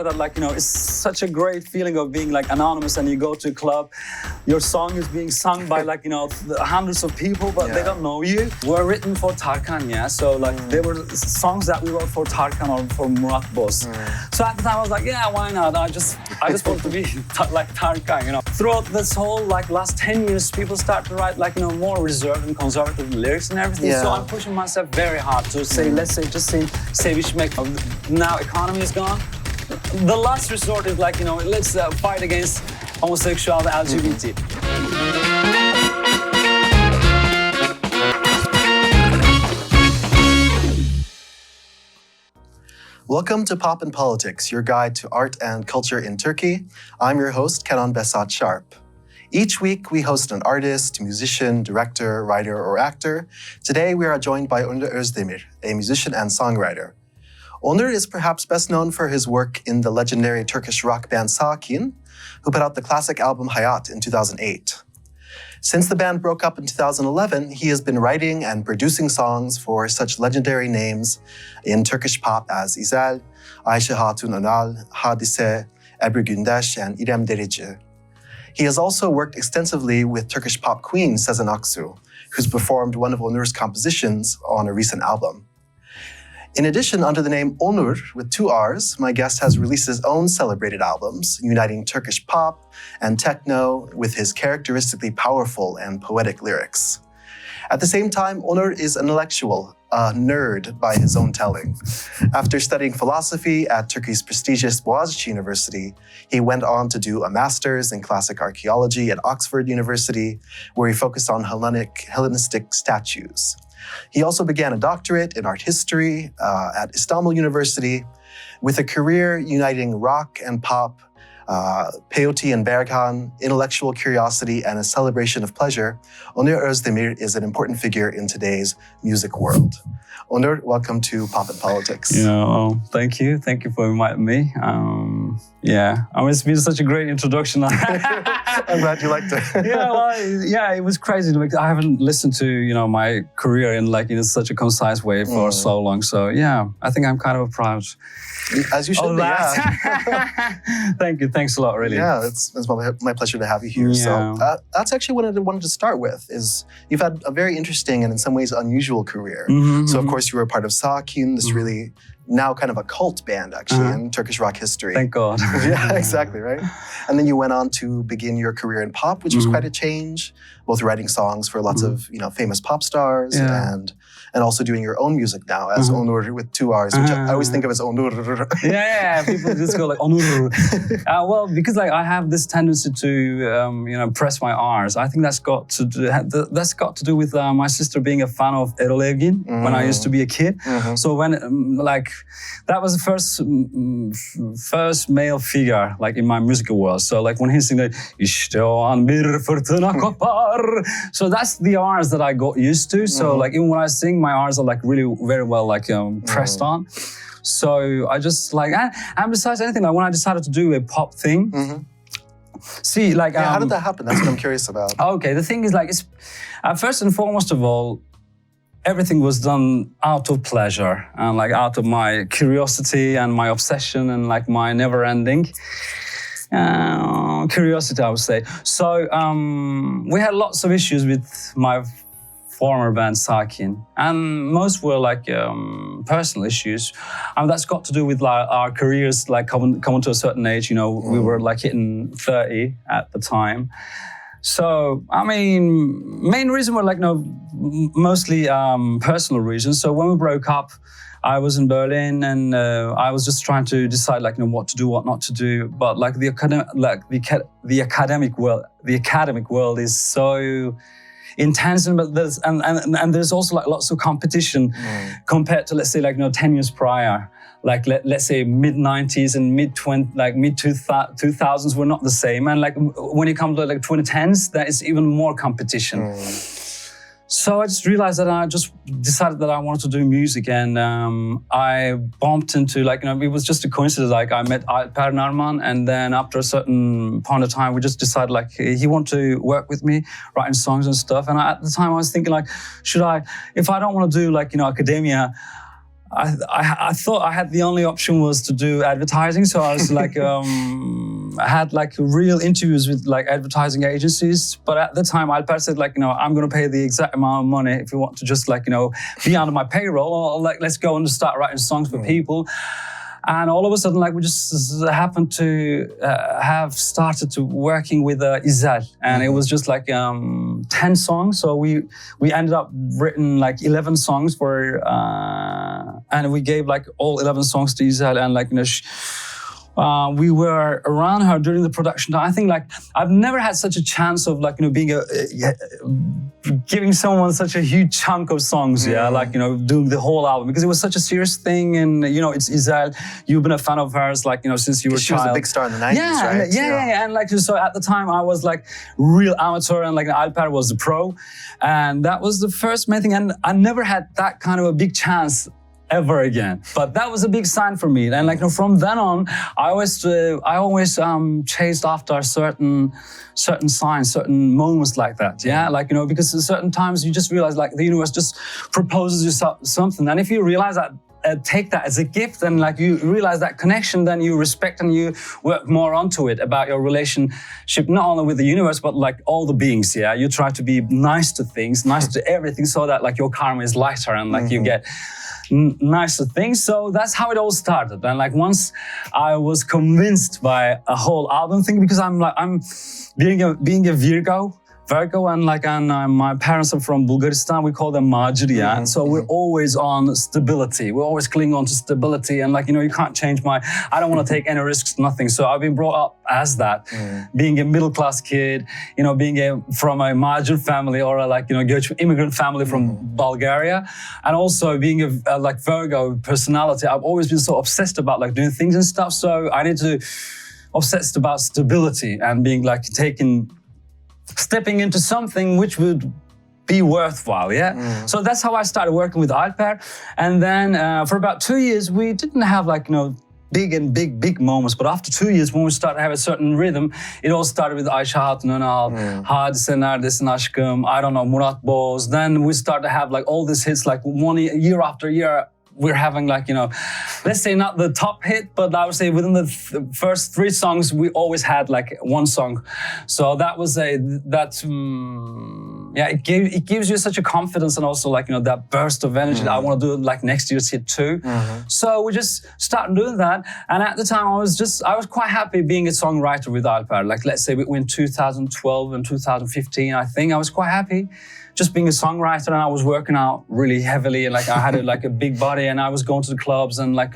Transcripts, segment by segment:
that, like, you know, it's such a great feeling of being like anonymous, and you go to a club, your song is being sung by, like, you know, hundreds of people, but they don't know you. Were written for Tarkan, yeah. So like they were songs that we wrote for Tarkan or for Murat Boz. So at the time I was like, yeah, why not? I just want to be like Tarkan, you know. Throughout this whole like last 10 years, people start to write, like, you know, more reserved and conservative lyrics and everything. So I'm pushing myself very hard to say, let's say, just say sevişmek. Now economy is gone. The last resort is, like, you know, let's fight against homosexuality, LGBT. Welcome to Pop and Politics, your guide to art and culture in Turkey. I'm your host, Kenan Behzat Sharpe. Each week, we host an artist, musician, director, writer, or actor. Today, we are joined by Onur Özdemir, a musician and songwriter. Onur is perhaps best known for his work in the legendary Turkish rock band Sakin, who put out the classic album Hayat in 2008. Since the band broke up in 2011, he has been writing and producing songs for such legendary names in Turkish pop as İzel, Ayşe Hatun Önal, Hadise, Ebru Gündeş, and İrem Derici. He has also worked extensively with Turkish pop queen Sezen Aksu, who's performed one of Onur's compositions on a recent album. In addition, under the name Onur, with 2 R's, my guest has released his own celebrated albums, uniting Turkish pop and techno with his characteristically powerful and poetic lyrics. At the same time, Onur is an intellectual, a nerd by his own telling. After studying philosophy at Turkey's prestigious Boğaziçi University, he went on to do a master's in Classic Archeology at Oxford University, where he focused on Hellenistic statues. He also began a doctorate in art history at Istanbul University, with a career uniting rock and pop, Peyote and Berghain, intellectual curiosity, and a celebration of pleasure. Onur Özdemir is an important figure in today's music world. Onur, welcome to Pop and Politics. Thank you. Thank you for inviting me. It's been such a great introduction. I'm glad you liked it. It was crazy. I haven't listened to, you know, my career in such a concise way for so long. So yeah, I think I'm kind of proud. As you should be, yeah. Thank you. Thanks a lot, really. Yeah, it's my pleasure to have you here. Yeah. So that's actually what I wanted to start with, is you've had a very interesting and in some ways unusual career. So of course you were a part of Sakin, this really now kind of a cult band actually in Turkish rock history. Thank God. Yeah, exactly, right? And then you went on to begin your career in pop, which was quite a change, both writing songs for lots of, you know, famous pop stars and also doing your own music now as Onur with 2 R's, which I always think of as Onur. People just go like Onur. Well, because like I have this tendency to press my R's. I think that's got to do with my sister being a fan of Erol Evgin when I used to be a kid. So when that was the first male figure like in my musical world. So like when he's singing İşte o an bir fırtına kopar. So that's the R's that I got used to. So like even when I sing, my R's are like really very well like pressed on. So I just like, and besides anything, like when I decided to do a pop thing, see like... how did that happen? That's what I'm curious about. Okay, the thing is like, it's first and foremost of all, everything was done out of pleasure and like out of my curiosity and my obsession and like my never-ending curiosity, I would say. So we had lots of issues with my former band Sakin, and most were like personal issues, and that's got to do with like our careers like coming to a certain age. You know, we were like hitting 30 at the time. So I mean, main reason were like mostly personal reasons. So when we broke up, I was in Berlin and I was just trying to decide like what to do, what not to do. But like the academic world is so intense, but there's also like lots of competition compared to, let's say, like 10 years prior. Like let's say mid-90s and mid-2000s were not the same, and like when it comes to like 2010s, there is even more competition. So I just realized that I just decided that I wanted to do music, and I bumped into it was just a coincidence. Like I met Per Narman, and then after a certain point of time, we just decided like he wanted to work with me, writing songs and stuff. And at the time I was thinking like, if I don't want to do academia, I thought I had the only option was to do advertising. So I was like, I had like real interviews with like advertising agencies. But at the time, Alper said like, I'm going to pay the exact amount of money if you want to just like, be under my payroll, or like, let's go and start writing songs for people. And all of a sudden, like we just happened to have started to working with İzel, and it was just like 10 songs. So we ended up written like 11 songs for, and we gave like all 11 songs to İzel, and like we were around her during the production. I think like I've never had such a chance of like being giving someone such a huge chunk of songs, like doing the whole album, because it was such a serious thing, and it's İzel. You've been a fan of hers like since you were a child. She was a big star in the 90s, right? Yeah, and like so at the time I was like real amateur, and like Alper was the pro, and that was the first main thing, and I never had that kind of a big chance ever again. But that was a big sign for me. And like from then on, I always chased after certain signs, certain moments like that. Yeah, like because at certain times you just realize like the universe just proposes you something, and if you realize that. Take that as a gift, and like you realize that connection, then you respect and you work more onto it about your relationship, not only with the universe, but like all the beings. Yeah, you try to be nice to things, nice to everything, so that like your karma is lighter and like you get nicer things. So that's how it all started. And like once I was convinced by a whole album thing, because I'm being a Virgo, and like my parents are from Bulgaristan, we call them Maciriya. So we're always on stability. We're always clinging on to stability, and like you can't change I don't want to take any risks, nothing. So I've been brought up as that, being a middle class kid, being from a Macir family, or a like immigrant family from Bulgaria, and also being a like Virgo personality. I've always been so obsessed about like doing things and stuff. So I need to obsessed about stability and being like stepping into something which would be worthwhile, So that's how I started working with Alper. And then for about 2 years, we didn't have like, big moments. But after 2 years, when we started to have a certain rhythm, it all started with Ayşe Hatun Önal, Hadise, Neredesin Aşkım, I don't know, Murat Boz. Then we started to have like all these hits, like year after year. We're having like, let's say not the top hit, but I would say within the first 3 songs, we always had like one song. So that was it gives you such a confidence, and also like, that burst of energy that I want to do like next year's hit too. So we just started doing that. And at the time I was quite happy being a songwriter with Alper. Like let's say between 2012 and 2015, I think I was quite happy. Just being a songwriter, and I was working out really heavily, and like I had a big body, and I was going to the clubs, and like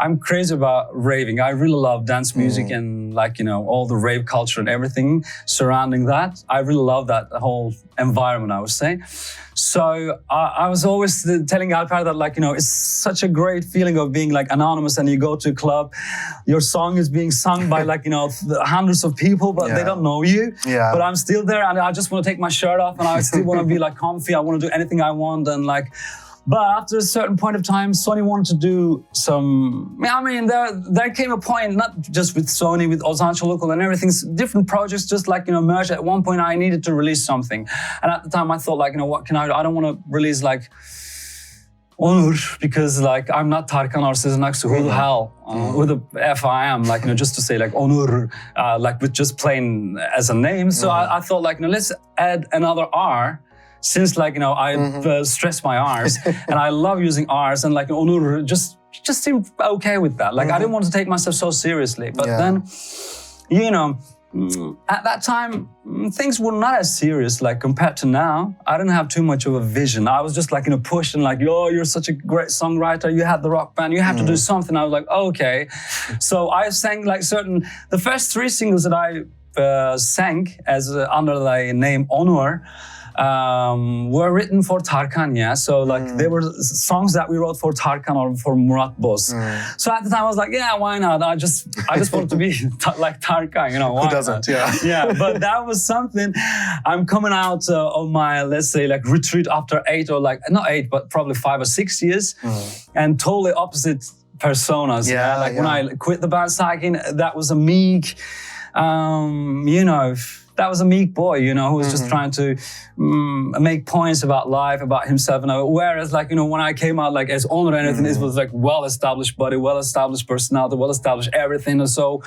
I'm crazy about raving. I really love dance music and like all the rave culture and everything surrounding that. I really love that whole environment, I would say. So I was always telling Alper that like it's such a great feeling of being like anonymous, and you go to a club, your song is being sung by like hundreds of people, but they don't know you. But I'm still there, and I just want to take my shirt off, and I still want to be like comfy. I want to do anything I want, and like. But after a certain point of time, Sony wanted to do some. I mean, there came a point, not just with Sony, with Ozan Çolakol and everything, different projects just like merged. At one point, I needed to release something, and at the time, I thought like, what can I do? I don't want to release like Onur, because like I'm not Tarkan or Sezen Aksu. Who the hell? Who the F I am? Like just to say like Onur, like with just plain as a name. So I thought like let's add another R. Since like I stress my R's and I love using R's, and like Onur just seemed okay with that. Like I didn't want to take myself so seriously. But then, at that time things were not as serious like compared to now. I didn't have too much of a vision. I was just like pushed and like, you're such a great songwriter. You had the rock band. You have to do something. I was like, okay. So I sang like the first 3 singles that I sang as under the name Onur. Were written for Tarkan, So like they were songs that we wrote for Tarkan or for Murat Boz. So at the time I was like, why not? I just wanted to be like Tarkan, why Who doesn't? Not? Yeah. But that was something. I'm coming out of my, let's say, like retreat after 8 or like not 8, but probably 5 or 6 years, and totally opposite personas. When I quit the band Sakin, that was a meek, that was a meek boy, you know, who was just trying to make points about life, about himself. Whereas, like, you know, when I came out, like, as Onur and everything, it was like well-established body, well-established personality, well-established everything. And so,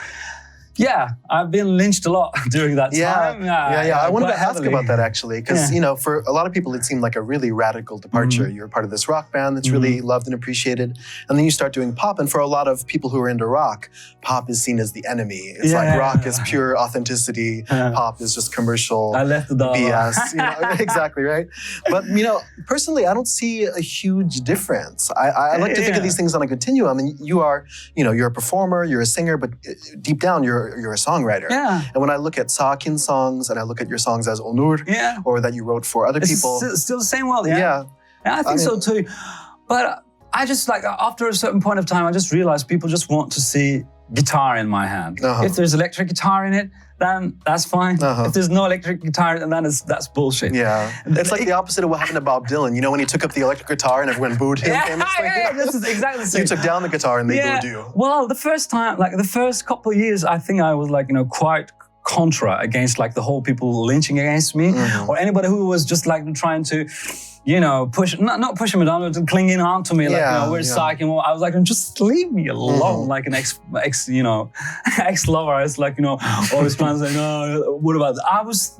yeah, I've been lynched a lot during that time. Yeah. I wanted to ask about that, actually, because, you know, for a lot of people, it seemed like a really radical departure. You're part of this rock band that's really loved and appreciated. And then you start doing pop. And for a lot of people who are into rock, pop is seen as the enemy. It's like rock is pure authenticity. Pop is just commercial I left the door. BS. You know, exactly, right? But, you know, personally, I don't see a huge difference. I like to think of these things on a continuum. And you are, you know, you're a performer, you're a singer, but deep down, you're a songwriter. Yeah. And when I look at Sakin songs and I look at your songs as Onur, or that you wrote for other people. It's still the same world, Yeah, I think so too. But I just, like, after a certain point of time, I just realized people just want to see guitar in my hand. If there's electric guitar in it, then that's fine. If there's no electric guitar, then that's bullshit. Yeah. It's like the opposite of what happened to Bob Dylan. You know, when he took up the electric guitar and everyone booed him famously? This is exactly the same. You took down the guitar and they booed you. Well, the first time, like the first couple of years, I think I was, like, you know, quite contra against, like, the whole people lynching against me or anybody who was just, like, trying to, you know, not pushing me down, but clinging on to me, like, you know, where's Sakin? Well, I was like, just leave me alone, like an ex, you know, ex-lover. It's like, you know, always trying to say, no, what about that? I was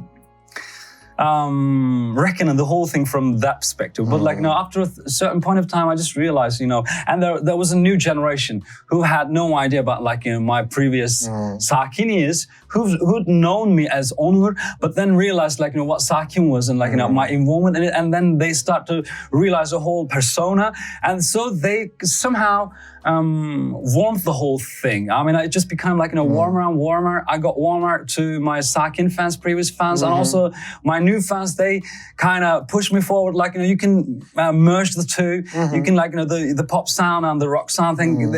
reckoning the whole thing from that perspective. But, like, you know, after a certain point of time, I just realized, you know, and there was a new generation who had no idea about, like, you know, my previous Sakin years, who'd known me as Onur, but then realized, like, you know, what Sakin was and, like, you know, my involvement in it. And then they start to realize the whole persona. And so they somehow warmed the whole thing. I mean, it just became, like, you know, warmer and warmer. I got warmer to my Sakin fans, previous fans, and also my new fans. They kind of pushed me forward. Like, you know, you can merge the two. You can, like, you know, the pop sound and the rock sound thing,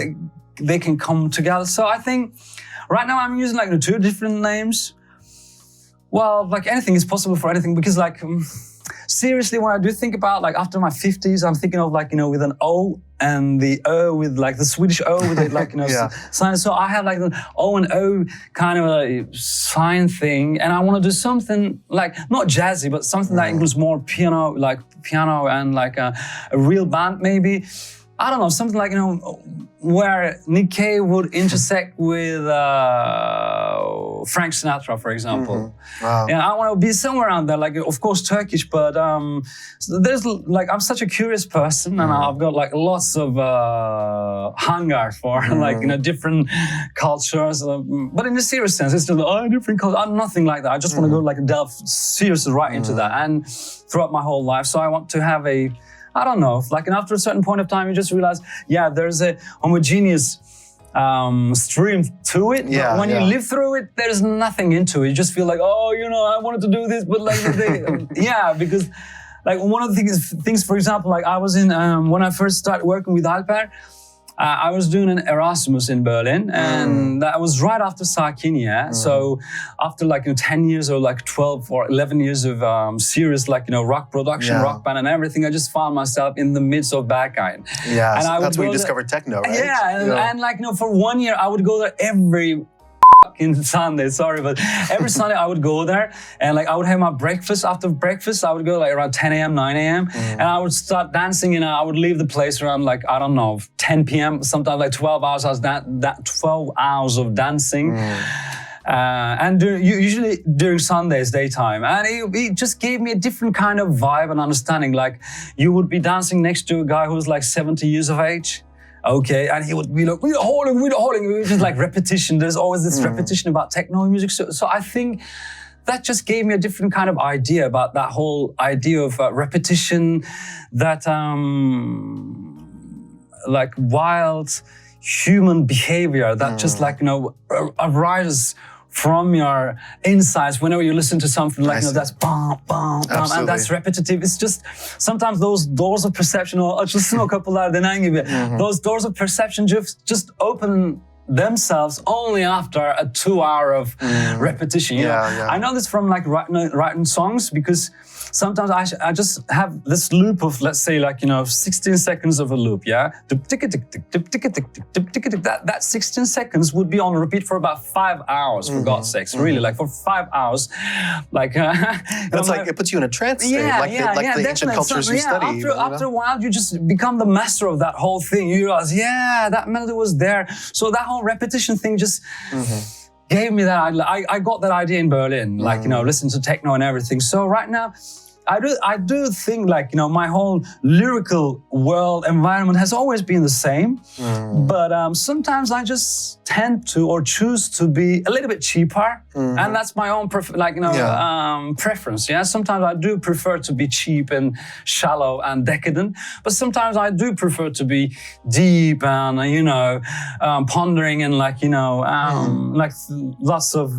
they can come together. So I think right now I'm using, like, you know, two different names. Well, like, anything is possible for anything, because, like, seriously, when I do think about, like, after my 50s, I'm thinking of, like, you know, with an O and the O with, like, the Swedish O with it, like, you know, sign. So I have, like, the O and O kind of a sign thing, and I want to do something, like, not jazzy, but something that includes more piano, like piano and, like, a real band maybe. I don't know, something like, you know, where Nick Cave would intersect with Frank Sinatra, for example. Wow. Yeah, I want to be somewhere around there, like, of course, Turkish, but there's, like, I'm such a curious person, and I've got, like, lots of hunger for, like, you know, different cultures. But in a serious sense, it's just, different cultures. I'm nothing like that. I just want to go, like, delve seriously right into that, and throughout my whole life. So I want to have I don't know, like, and after a certain point of time, you just realize, there's a homogeneous stream to it. But when you live through it, there's nothing into it. You just feel like, oh, you know, I wanted to do this, but, like, because, like, one of the things, for example, like, I was in, when I first started working with Alper, I was doing an Erasmus in Berlin, and that was right after Sakin, So after, like, you know, 10 years or, like, 12 or 11 years of serious, like, you know, rock production, rock band and everything, I just found myself in the midst of Berghain. Yeah, and that's where you discovered techno, right? Yeah, and, like, you know, for 1 year, I would go there every Sunday, sorry, but every Sunday I would go there, and, like, I would have my breakfast. After breakfast, I would go, like, around 10 a.m., 9 a.m., and I would start dancing, and I would leave the place around, like, I don't know, 10 p.m., sometimes, like, 12 hours. I was 12 hours of dancing. And usually during Sundays, daytime. And it just gave me a different kind of vibe and understanding. Like, you would be dancing next to a guy who's, like, 70 years of age. Okay, and he would be like, we're holding. It was just, like, repetition. There's always this repetition about techno music. So I think that just gave me a different kind of idea about that whole idea of repetition, that like, wild human behavior that just, like, you know, arises from your insides whenever you listen to something, like, you know, that's bum, bum, bum, and that's repetitive. It's just, sometimes those doors of perception, or just a couple of those doors of perception just open themselves only after a 2 hour of repetition. You know? I know this from, like, writing songs, because sometimes I just have this loop of, let's say, like, 16 seconds of a loop, yeah? That 16 seconds would be on repeat for about 5 hours, for God's sakes, really, like for 5 hours. Like, it's like, it puts you in a trance state, the ancient cultures you study. After a while, you just become the master of that whole thing. You realize, that melody was there. So that whole repetition thing just gave me that idea. I got that idea in Berlin, like, listen to techno and everything. So right now, I do think, like, my whole lyrical world environment has always been the same, but sometimes I just tend to or choose to be a little bit cheaper, and that's my own preference. Yeah, sometimes I do prefer to be cheap and shallow and decadent, but sometimes I do prefer to be deep and pondering and like lots of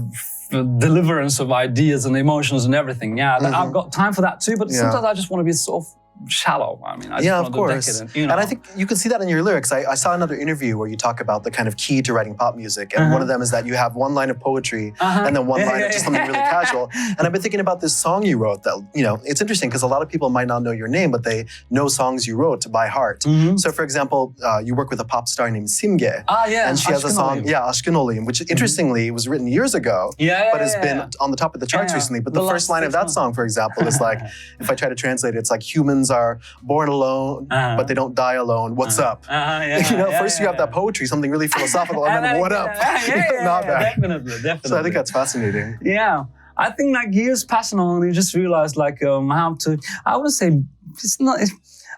deliverance of ideas and emotions and everything. Yeah, I've got time for that too, but sometimes I just want to be sort of shallow. I mean, I just want to be decadent. And I think you can see that in your lyrics. I saw another interview where you talk about the kind of key to writing pop music, and one of them is that you have one line of poetry and then one line of just something really casual. And I've been thinking about this song you wrote that, it's interesting because a lot of people might not know your name, but they know songs you wrote by heart. So for example, you work with a pop star named Simge. And she has a song, Aşkın Olayım, which interestingly was written years ago, but has been on the top of the charts recently. But the first line of that song, for example, is like, if I try to translate it, it's like, humans are born alone, but they don't die alone. What's up? First you have that poetry, something really philosophical, and then what up? Not that. Definitely. So I think that's fascinating. Yeah. I think like years passing on, you just realize like how to, I wouldn't say,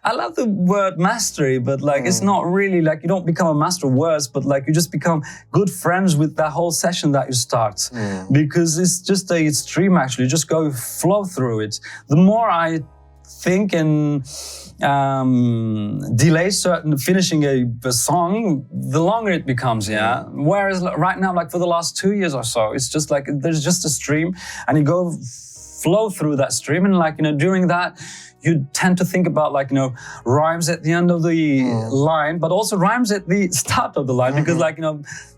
I love the word mastery, but like it's not really like you don't become a master of words, but like you just become good friends with that whole session that you start. Because it's just a stream actually, you just go flow through it. The more I think and delay finishing a song, the longer it becomes, Whereas right now, like for the last 2 years or so, it's just like there's just a stream and you go flow through that stream, and like during that you tend to think about like rhymes at the end of the line, but also rhymes at the start of the line, because like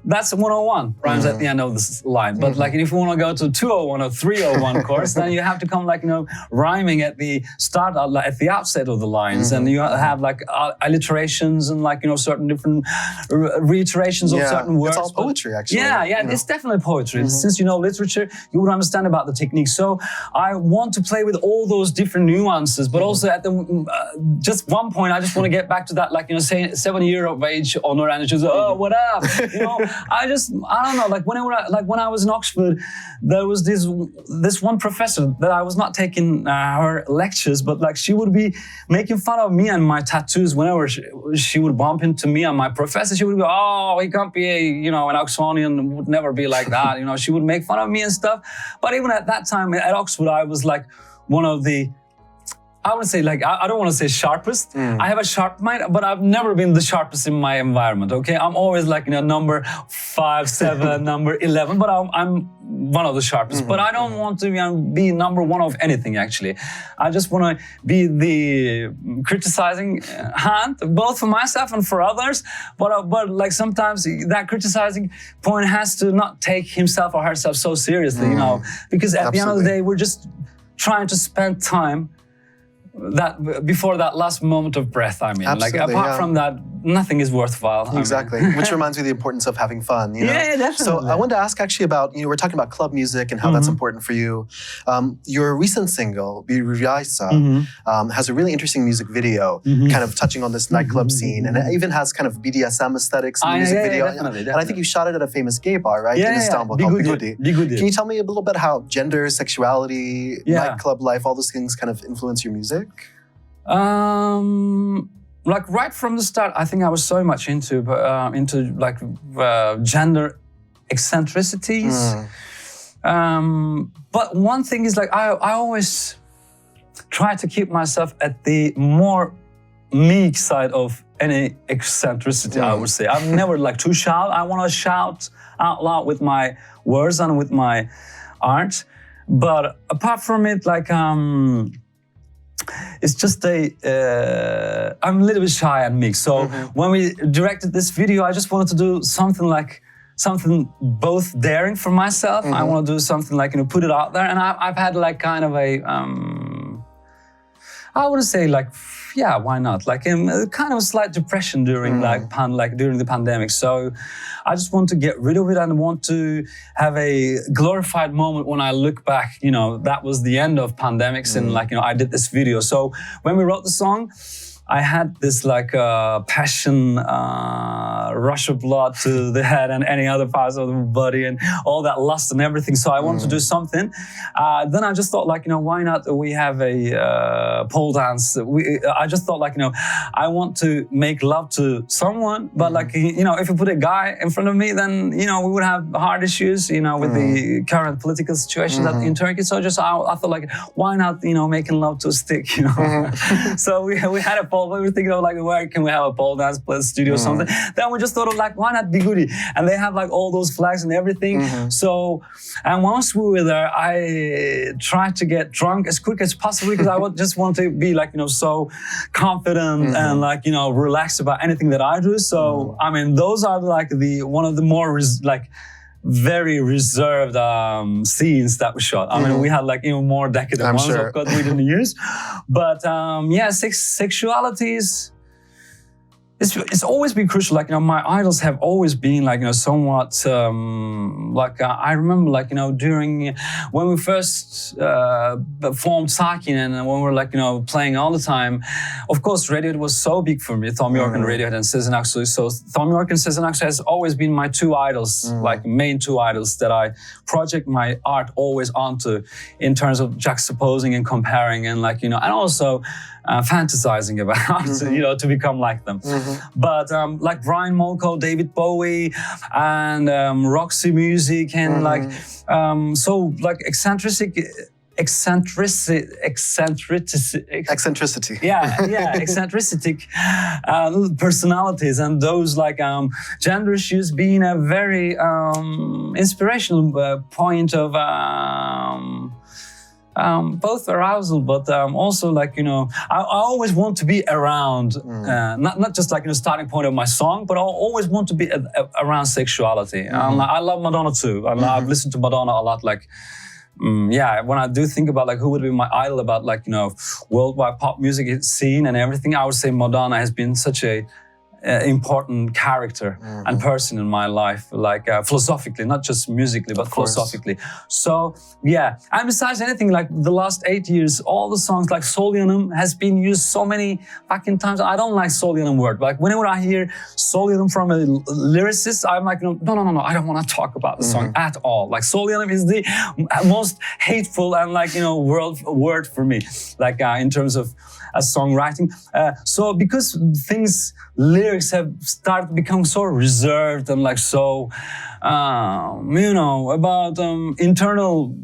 that's 101 rhymes at the end of the line. But like if you want to go to 201 or 301 course, then you have to come like rhyming at the start, at the outset of the lines, and you have like alliterations and like certain different reiterations of certain words. It's all poetry, actually. It's definitely poetry. Since you know literature, you would understand about the technique. So I want to play with all those different nuances, but also at the just one point, I just want to get back to that, like 7 year of age Onur, and she's what up? I don't know. Like when I was in Oxford, there was this one professor that I was not taking her lectures, but like she would be making fun of me and my tattoos whenever she would bump into me and my professor. She would go, "Oh, he can't be an Oxonian, would never be like that." She would make fun of me and stuff. But even at that time at Oxford, I was like one of the, I would say, like, I don't want to say sharpest. I have a sharp mind, but I've never been the sharpest in my environment, okay? I'm always like, number 5, 7, number 11, but I'm one of the sharpest. But I don't want to be number 1 of anything, actually. I just want to be the criticizing hand, both for myself and for others. But like sometimes that criticizing point has to not take himself or herself so seriously, because at the end of the day, we're just trying to spend time that before that last moment of breath. I mean, like apart from that, nothing is worthwhile. Exactly, which reminds me of the importance of having fun. Yeah, definitely. So I wanted to ask actually about, we're talking about club music and how that's important for you. Your recent single, Bir Rüyaysa, has a really interesting music video, kind of touching on this nightclub scene, and it even has kind of BDSM aesthetics in the music video. Definitely. And I think you shot it at a famous gay bar, right, in Istanbul called Peyote. Can you tell me a little bit how gender, sexuality, nightclub life, all those things kind of influence your music? Like right from the start, I think I was so much into like gender eccentricities. But one thing is like I always try to keep myself at the more meek side of any eccentricity. I would say I'm never like too shout. I want to shout out loud with my words and with my art. But apart from it, like it's just I'm a little bit shy and mixed. So when we directed this video, I just wanted to do something both daring for myself. I want to do something like, put it out there. And I've had like kind of a I would say like, yeah, why not? Like kind of a slight depression during during the pandemic. So I just want to get rid of it and want to have a glorified moment when I look back, you know, that was the end of pandemics and like, you know, I did this video. So when we wrote the song, I had this like passion, rush of blood to the head and any other parts of the body and all that lust and everything. So I wanted to do something. Then I just thought like, you know, why not we have a pole dance? I just thought like, you know, I want to make love to someone, but like, you know, if you put a guy in front of me, then, you know, we would have hard issues, you know, with the current political situation that in Turkey. So just, I thought like, why not, you know, making love to a stick, you know? So we had a pole. We were thinking of like, where can we have a pole dance studio or something? Then we just thought of like, why not Bigudi? And they have like all those flags and everything. So, and once we were there, I tried to get drunk as quick as possible because I would just want to be like, you know, so confident and like, you know, relaxed about anything that I do. So, I mean, those are like one of the more very reserved scenes that we shot. I mean, we had like even more decadent ones, of course, we didn't use. But yeah, sexuality is... It's always been crucial. Like, you know, my idols have always been like, you know, somewhat I remember like, you know, during when we first formed Sakin and when we were like, you know, playing all the time, of course, Radiohead was so big for me. Thom Yorke and Radiohead and Sezen Aksu. So Thom Yorke and Sezen Aksu has always been my two idols, like main two idols that I project my art always onto in terms of juxtaposing and comparing and like, you know, and also fantasizing about, you know, to become like them. But like Brian Molko, David Bowie, and Roxy Music, and like so like eccentricity. Yeah, eccentricity personalities and those like gender issues being a very inspirational point of both arousal, but also like, you know, I always want to be around, not just like, you know, starting point of my song, but I always want to be around sexuality. I love Madonna too. I've listened to Madonna a lot. Like, yeah, when I do think about like who would be my idol about like, you know, worldwide pop music scene and everything, I would say Madonna has been such a important character and person in my life, like philosophically, not just musically, but philosophically. So yeah, and besides anything, like the last 8 years, all the songs like Solyanum has been used so many fucking times. I don't like Solyanum word. Like whenever I hear Solyanum from a lyricist, I'm like, no, I don't want to talk about the song at all. Like Solyanum is the most hateful and like, you know, word for me, like in terms of songwriting. So because lyrics have started to become so reserved and like so, you know, about internal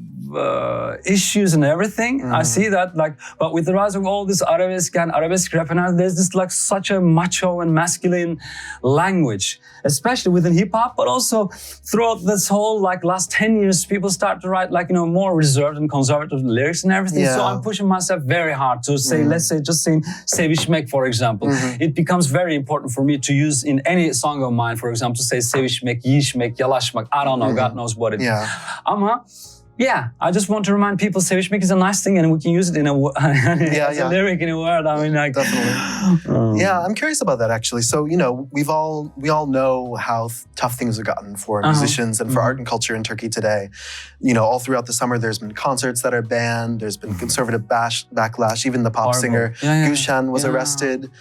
issues and everything. I see that like, but with the rise of all this arabesque and arabesque rap, and there's this like such a macho and masculine language, especially within hip hop, but also throughout this whole like last 10 years, people start to write like, you know, more reserved and conservative lyrics and everything. Yeah. So I'm pushing myself very hard to say, let's say, just saying Sevişmek, for example. It becomes very important for me to use in any song of mine, for example, to say Sevişmek, Yiyişmek, Yalaşmak. I don't know, God knows what it is. Yeah, I just want to remind people Sevişmek is a nice thing and we can use it in a lyric in a word. I mean, like... Definitely. Yeah, I'm curious about that actually. So, you know, we all know how tough things have gotten for musicians and for art and culture in Turkey today. You know, all throughout the summer, there's been concerts that are banned. There's been conservative backlash. Even the pop singer Gülşen was arrested.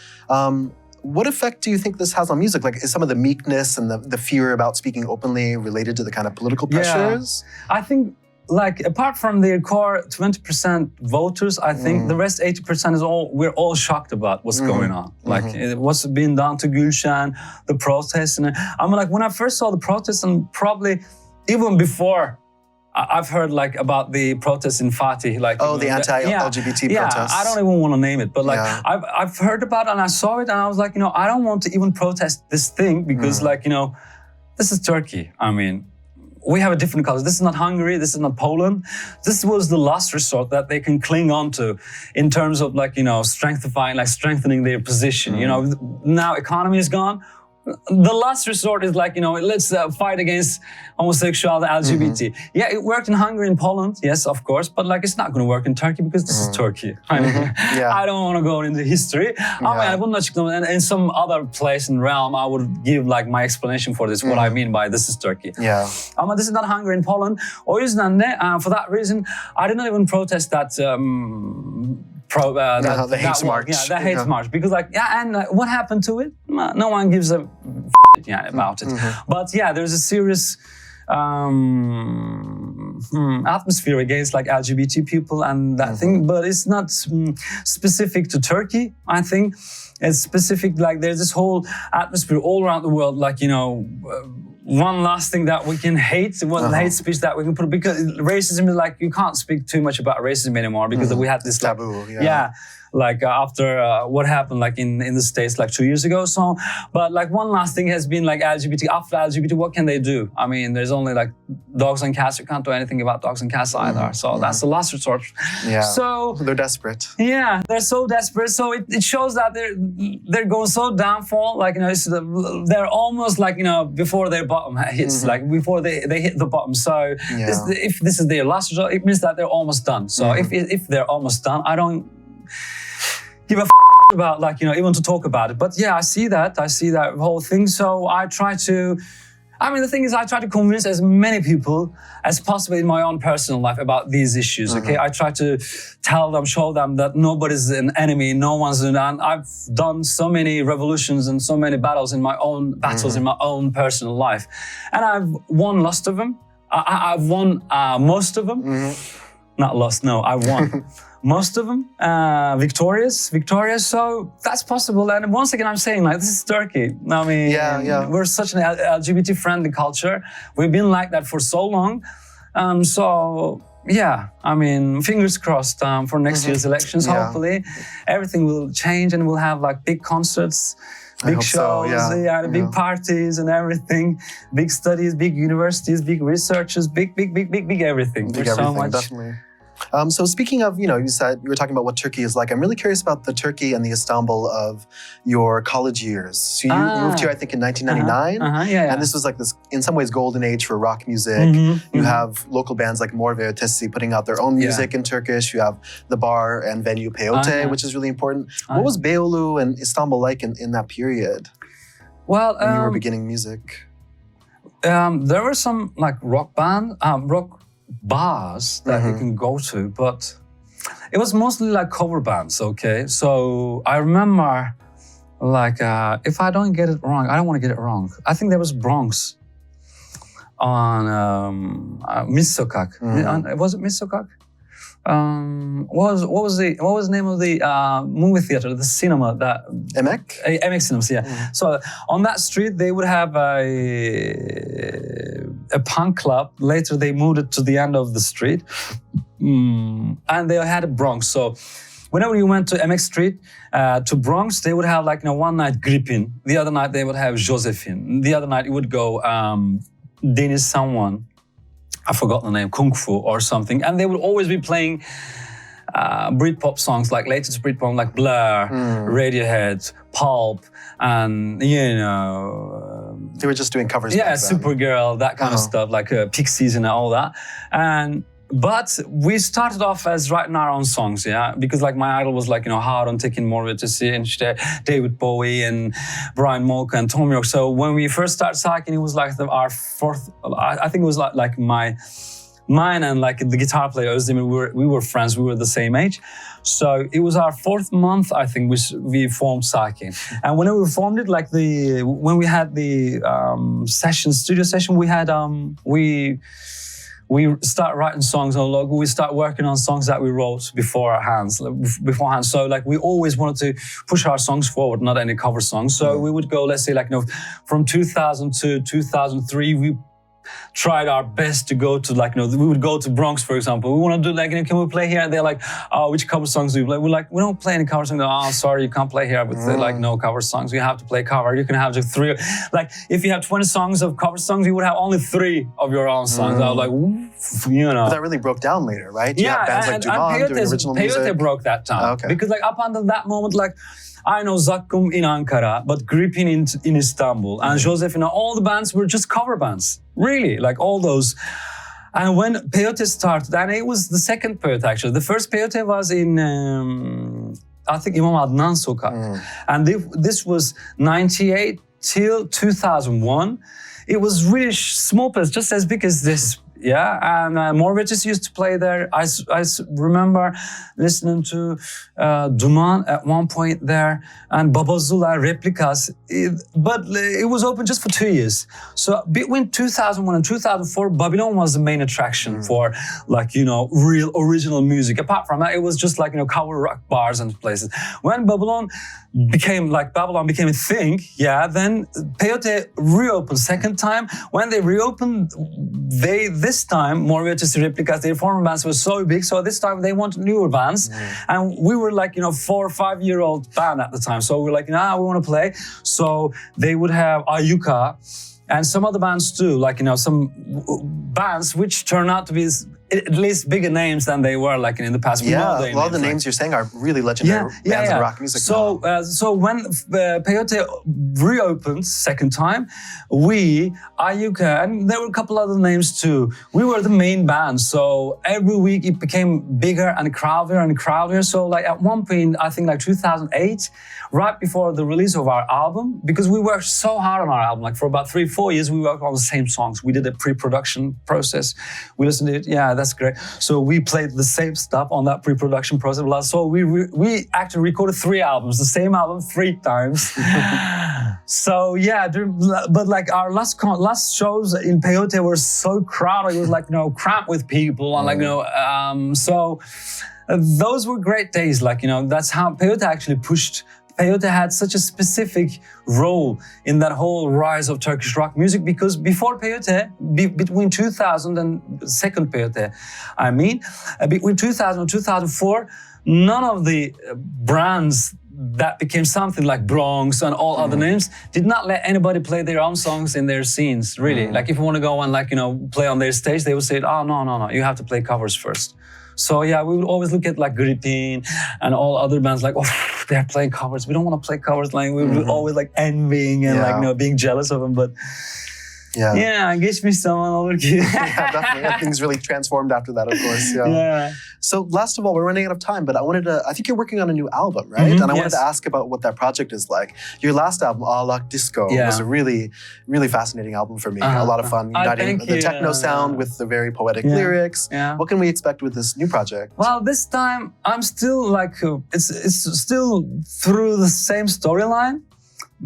What effect do you think this has on music? Like, is some of the meekness and the fear about speaking openly related to the kind of political pressures? I think... Like, apart from the core 20% voters, I think the rest 80% is we're all shocked about what's going on. Like, what's being done to Gülşen, the protests. And I'm like, when I first saw the protests, and probably even before, I've heard like about the protests in Fatih. Like, the anti-LGBT protests. I don't even want to name it, but like, I've heard about it and I saw it and I was like, you know, I don't want to even protest this thing because like, you know, this is Turkey. I mean, we have a different culture. This is not Hungary. This is not Poland. This was the last resort that they can cling on to in terms of like, you know, strengthening their position. You know, now economy is gone. the last resort is like, let's fight against homosexuality, LGBT. Yeah, it worked in Hungary and Poland, yes, of course, but like it's not going to work in Turkey because this is Turkey. I mean, I don't want to go into history. I mean, I wouldn't, and in some other place and realm, I would give like my explanation for this, what I mean by this is Turkey. Yeah. This is not Hungary and Poland. O yüzden de, for that reason, I did not even protest that the hate march. Yeah, the hate march. Because what happened to it? No one gives a about it. But yeah, there's a serious atmosphere against like LGBT people and that thing, but it's not specific to Turkey, I think. It's specific, like there's this whole atmosphere all around the world, like, one last thing that we can hate, hate speech that we can put, because racism is like, you can't speak too much about racism anymore because we had this taboo. Like after what happened like in the States like 2 years ago. So, but like one last thing has been like LGBT, after LGBT, what can they do? I mean, there's only like dogs and cats. You can't do anything about dogs and cats either. So that's the last resort. Yeah. So they're desperate. Yeah, they're so desperate. So it shows that they're going so downfall. Like, they're almost like, before their bottom hits, like before they hit the bottom. So if this is their last resort, it means that they're almost done. So if they're almost done, I don't give a about like, even to talk about it. But yeah, I see that whole thing. So I try to, the thing is I try to convince as many people as possible in my own personal life about these issues, okay? I try to tell them, show them that nobody's an enemy, no one's and I've done so many revolutions and so many battles in my own personal life. And I've won most of them. I've won most of them. Not lost, no, I won. Most of them victorious. So that's possible. And once again, I'm saying like this is Turkey. I mean, we're such an LGBT-friendly culture. We've been like that for so long. So yeah, fingers crossed for next year's elections. Hopefully, everything will change and we'll have like big concerts, big shows, big parties and everything, big studies, big universities, big researchers, big everything. Big everything, so much. Definitely. So speaking of, you said you were talking about what Turkey is like. I'm really curious about the Turkey and the Istanbul of your college years. So you moved here, I think, in 1999. And this was like this, in some ways, golden age for rock music. You have local bands like Mor ve Ötesi putting out their own music in Turkish. You have the bar and venue Peyote, which is really important. What was Beyoğlu and Istanbul like in that period? Well, when you were beginning music? There were some like rock bars that you can go to, but it was mostly like cover bands, okay? So I remember like, if I don't get it wrong, I don't want to get it wrong. I think there was Bronx on Miss Sokak. Was it Miss Sokak? What was the name of the movie theater, the cinema that Emek? Emek Cinemas, So on that street they would have a punk club. Later they moved it to the end of the street, and they had a Bronx. So whenever you went to Emek Street to Bronx, they would have like one night Gripin, the other night they would have Josephine, the other night it would go Deniz someone. I forgot the name, Kung Fu or something. And they would always be playing Britpop songs, like latest Britpop, like Blur, Radiohead, Pulp, and, they were just doing covers. Yeah, Supergirl, that kind of stuff, like Pixies and all that. But we started off as writing our own songs, because like my idol was like, Harun Tekin, Mor ve Ötesi, and David Bowie and Brian Molko and Tom York. So when we first started Sakin, it was like our fourth, I think it was like mine and like the guitar player Özdemir, we were friends, we were the same age. So it was our 4th month, I think, we formed Sakin. And when we formed it, like when we had the studio session, we had, we start writing songs on logo. We start working on songs that we wrote beforehand. So like we always wanted to push our songs forward, not any cover songs. So we would go, let's say like, from 2000 to 2003, we tried our best to go to like, we would go to Bronx, for example. We want to do like, can we play here? And they're like, oh, which cover songs do you play? We're like, we don't play any cover songs. Oh, sorry, you can't play here. But they're like, no cover songs. You have to play cover. You can have just 3. Like, if you have 20 songs of cover songs, you would have only 3 of your own songs. I was like, But that really broke down later, right? You have bands like Duman doing original music. Peyote broke that down. Okay. Because like up until that moment, like, I know Zakkum in Ankara, but Gripin in Istanbul, and Josefina, all the bands were just cover bands. Really, like all those. And when Peyote started, and it was the second Peyote actually. The first Peyote was in, I think, Imam Adnan Sokak. And this was 98 till 2001. It was really small place, just as big as this. Yeah, and Morvetis used to play there. I remember listening to Duman at one point there, and Babazula replicas. But it was open just for 2 years. So between 2001 and 2004, Babylon was the main attraction for, like, you know, real original music. Apart from that, it was just like, you know, cover rock bars and places. When Babylon became a thing, yeah, then Peyote reopened second time. When they reopened, this time, Morvetis replicas, their former bands were so big, so this time they wanted newer bands. And we were like, you know, 4 or 5 year old band at the time. So we were like, nah, we want to play. So they would have Ayuka and some other bands too, like, you know, some bands which turned out to be at least bigger names than they were like in the past. Yeah, a lot of the names you're saying are really legendary bands in rock music. So when Peyote reopened second time, Ayuka, and there were a couple other names too, we were the main band. So every week it became bigger and crowdier. So like at one point, I think like 2008, right before the release of our album, because we worked so hard on our album, like for about 3-4 years, we worked on the same songs. We did a pre-production process. We listened to it. Yeah, that's great. So we played the same stuff on that pre-production process. So we actually recorded 3 albums, the same album 3 times. So yeah, but like our last shows in Peyote were so crowded. It was like, you know, cramped with people, and like, you know, so those were great days. Like, you know, that's how Peyote actually pushed. Peyote had such a specific role in that whole rise of Turkish rock music, because before Peyote, between 2000 and second Peyote, I mean, between 2000 and 2004, none of the brands that became something like Bronx and all other names did not let anybody play their own songs in their scenes, really. Like if you want to go and, like, you know, play on their stage, they would say, oh, no, you have to play covers first. So yeah, we would always look at like Gripin and all other bands like, oh, they're playing covers. We don't want to play covers. Like we would always like envying and like, you know, being jealous of them. But yeah, geçmiş zaman olur ki. Yeah, definitely. Things really transformed after that, of course. Yeah. So last of all, we're running out of time, but I think you're working on a new album, right? And I wanted to ask about what that project is like. Your last album, Ağlak Disko, was a really, really fascinating album for me. A lot of fun, uniting the techno sound with the very poetic lyrics. What can we expect with this new project? Well, this time I'm still like, it's still through the same storyline.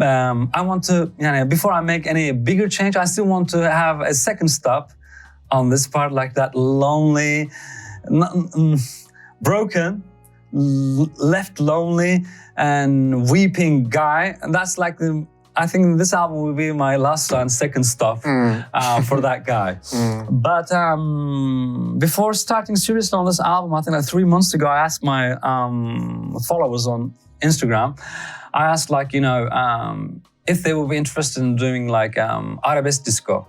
I want to, before I make any bigger change, I still want to have a second stop on this part, like that lonely, broken, left lonely and weeping guy. And that's like, I think this album will be my last and second stop for that guy. But before starting seriously on this album, I think like 3 months ago, I asked my followers on Instagram, I asked like, if they would be interested in doing like arabesque disco,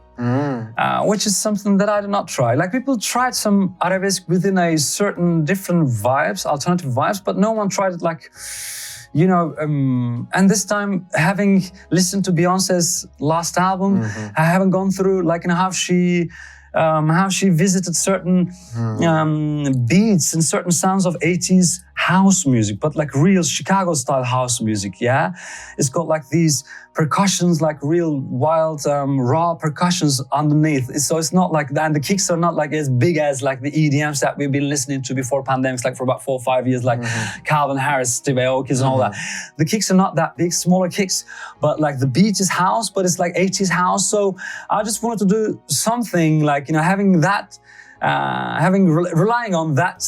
which is something that I did not try. Like people tried some arabesque within a certain different vibes, alternative vibes, but no one tried it like, and this time having listened to Beyonce's last album, I haven't gone through like how she visited certain beats and certain sounds of 80s house music, but like real Chicago style house music, yeah? It's got like these percussions, like real wild raw percussions underneath. So it's not like that, and the kicks are not like as big as like the EDMs that we've been listening to before pandemics, like for about 4 or 5 years, like Calvin Harris, Steve Aoki's and all that. The kicks are not that big, smaller kicks, but like the beat is house, but it's like 80s house. So I just wanted to do something like, having that, relying on that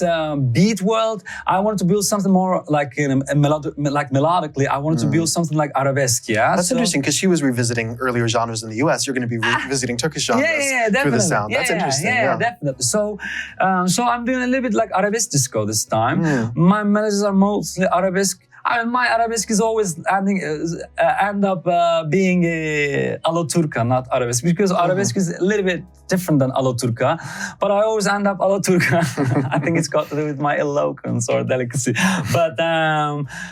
beat world, I wanted to build something more like melodically. I wanted to build something like arabesque. Yeah, that's interesting because she was revisiting earlier genres in the US. You're going to be revisiting Turkish genres through the sound. That's interesting. Yeah, definitely. So I'm doing a little bit like arabesque disco this time. My melodies are mostly arabesque. My arabesque is always end up being Alaturka, not arabesque, because arabesque is a little bit different than Alaturka, but I always end up Alaturka. I think it's got to do with my eloquence or delicacy. But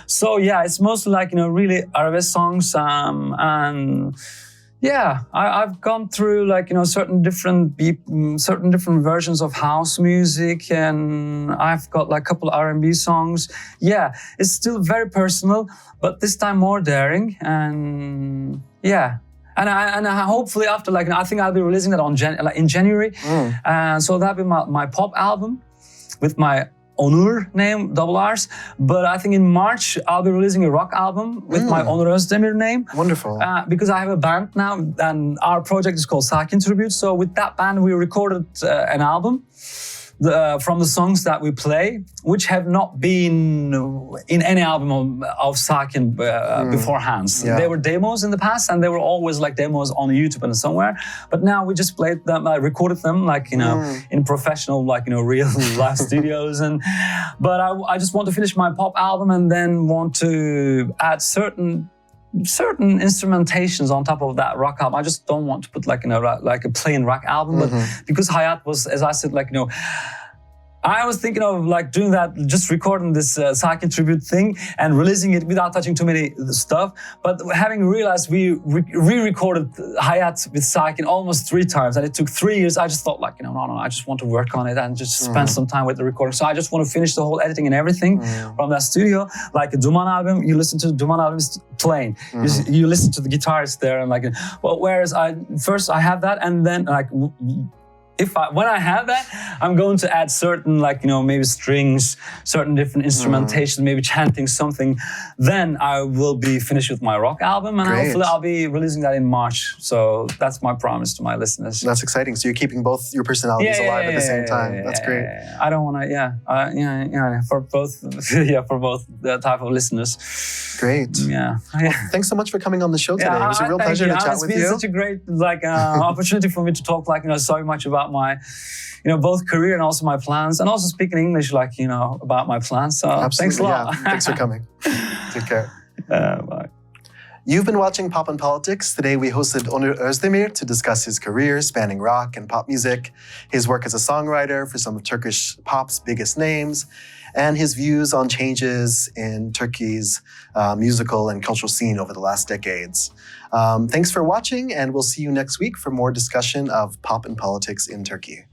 so yeah, it's mostly like, really arabesque songs, and yeah, I've gone through like, certain different versions of house music, and I've got like a couple R&B songs. Yeah, it's still very personal, but this time more daring, and yeah. And I hopefully after like, I think I'll be releasing that in January. So that'll be my pop album with my Onur name, double R's. But I think in March, I'll be releasing a rock album with my Onur Özdemir name. Wonderful. Because I have a band now, and our project is called Sakin Tribute. So with that band, we recorded an album from the songs that we play, which have not been in any album of Sakin beforehand. Yeah. They were demos in the past, and they were always like demos on YouTube and somewhere. But now we just played them, recorded them, like, in professional, like, real live studios. But I just want to finish my pop album, and then want to add certain instrumentations on top of that rock album. I just don't want to put like a plain rock album, but because Hayat was, as I said, like, I was thinking of like doing that, just recording this Sakin tribute thing and releasing it without touching too many stuff. But having realized we re-recorded Hayat with Sakin almost 3 times, and it took 3 years, I just thought like, no, I just want to work on it and just spend some time with the recording. So I just want to finish the whole editing and everything from that studio. Like a Duman album, you listen to the Duman album, it's plain. You listen to the guitars there, and like, well, whereas I have that, and then like, when I have that, I'm going to add certain, like, maybe strings, certain different instrumentation, maybe chanting something. Then I will be finished with my rock album, and hopefully I'll be releasing that in March. So that's my promise to my listeners. That's exciting. So you're keeping both your personalities alive at the same time. That's great. I don't want to, for both, for both the type of listeners. Great. Yeah. Well, thanks so much for coming on the show today. It was a real pleasure to chat with you. It's been such a great opportunity for me to talk so much about my, both career and also my plans, and also speaking English, like, about my plans. So absolutely, thanks a lot. Yeah. Thanks for coming. Take care. Bye. You've been watching Pop and Politics. Today we hosted Onur Özdemir to discuss his career spanning rock and pop music, his work as a songwriter for some of Turkish pop's biggest names, and his views on changes in Turkey's musical and cultural scene over the last decades. Thanks for watching, and we'll see you next week for more discussion of pop and politics in Turkey.